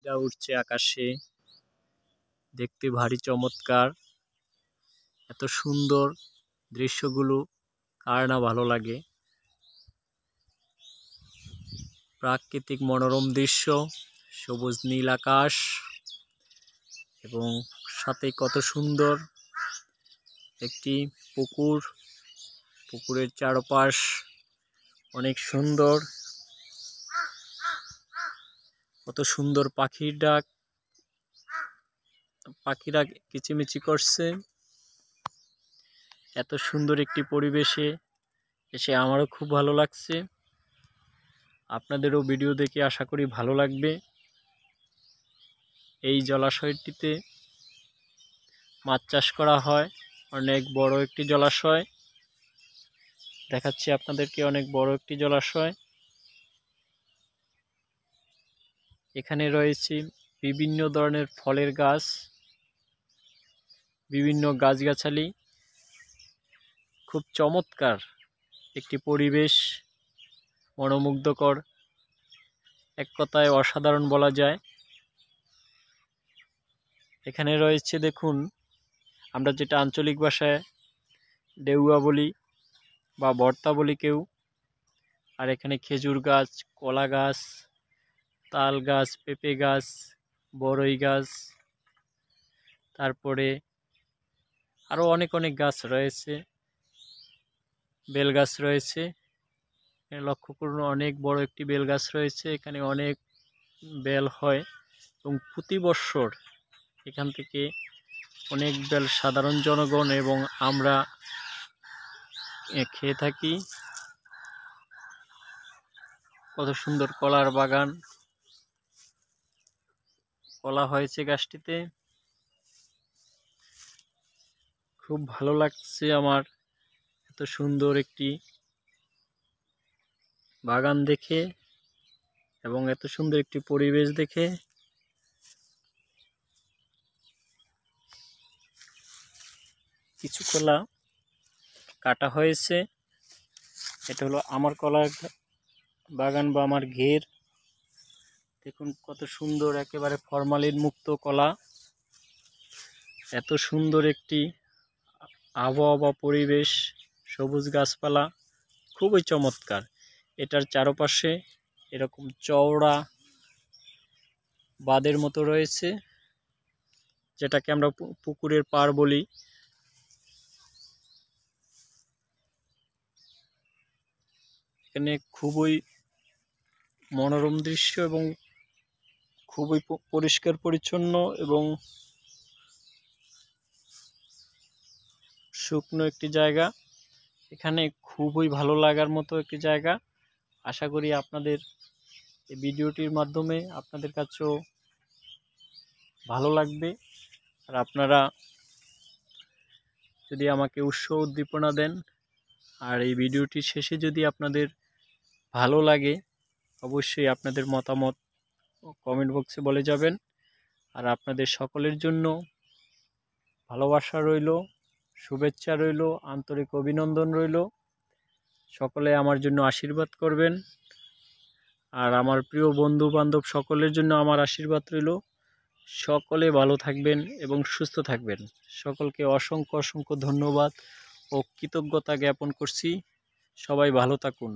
পাখিটা উড়ছে আকাশে, দেখতে ভারী চমৎকার। এত সুন্দর দৃশ্যগুলো কার না ভালো লাগে। প্রাকৃতিক মনোরম দৃশ্য, সবুজ নীল আকাশ এবং সাথে কত সুন্দর একটি পুকুর। পুকুরের চারপাশ অনেক সুন্দর, কত সুন্দর পাখির ডাক, পাখিরা কিচিমিচি করছে। এত সুন্দর একটি পরিবেশে এসে আমারও খুব ভালো লাগছে। আপনাদেরও ভিডিও দেখে আশা করি ভালো লাগবে। এই জলাশয়টিতে মাছ চাষ করা হয়, অনেক বড় একটি জলাশয়। দেখাচ্ছি আপনাদেরকে, অনেক বড় একটি জলাশয়। এখানে রয়েছে বিভিন্ন ধরনের ফলের গাছ, বিভিন্ন গাছগাছালি। খুব চমৎকার একটি পরিবেশ, মনোমুগ্ধকর, এক কথায় অসাধারণ বলা যায়। এখানে রয়েছে দেখুন, আমরা যেটা আঞ্চলিক ভাষায় ডেউয়া বলি বা ভর্তা বলি কেউ। আর এখানে খেজুর গাছ, কলা গাছ, তাল গাছ, পেঁপে গাছ, বড়ই গাছ, তারপরে আরও অনেক অনেক গাছ রয়েছে, বেল গাছ রয়েছে। লক্ষ্য করুন, অনেক বড় একটি বেল গাছ রয়েছে। এখানে অনেক বেল হয় এবং প্রতি বৎসর এখান থেকে অনেক বেল সাধারণ জনগণ এবং আমরা খেয়ে থাকি। কত সুন্দর কলার বাগান, কলা হয়েছে গাছটিতে। খুব ভালো লাগছে আমার এত সুন্দর একটি বাগান দেখে এবং এত সুন্দর একটি পরিবেশ দেখে। কিছু কলা কাটা হয়েছে, এটা হলো আমার কলার বাগান বা আমার ঘের। দেখুন কত সুন্দর, একেবারে ফরমালিন মুক্ত কলা। এত সুন্দর একটি আবহাওয়া বা পরিবেশ, সবুজ গাছপালা, খুবই চমৎকার। এটার চারপাশে এরকম চওড়া বাঁধের মতো রয়েছে, যেটাকে আমরা পুকুরের পাড় বলি। এখানে খুবই মনোরম দৃশ্য এবং খুবই পরিষ্কার পরিচ্ছন্ন এবং শুকনো একটি জায়গা। এখানে খুবই ভালো লাগার মতো একটি জায়গা। আশা করি আপনাদের এই ভিডিওটির মাধ্যমে আপনাদের কাছেও ভালো লাগবে। আর আপনারা যদি আমাকে উৎসাহ উদ্দীপনা দেন, আর এই ভিডিওটির শেষে যদি আপনাদের ভালো লাগে, অবশ্যই আপনাদের মতামত কমেন্ট বক্সে বলে যাবেন। আর আপনাদের সকলের জন্য ভালোবাসা রইল, শুভেচ্ছা রইল, আন্তরিক অভিনন্দন রইল। সকলে আমার জন্য আশীর্বাদ করবেন। আর আমার প্রিয় বন্ধু বান্ধব সকলের জন্য আমার আশীর্বাদ রইল। সকলে ভালো থাকবেন এবং সুস্থ থাকবেন। সকলকে অসংখ্য অসংখ্য ধন্যবাদ ও কৃতজ্ঞতা জ্ঞাপন করছি। সবাই ভালো থাকুন।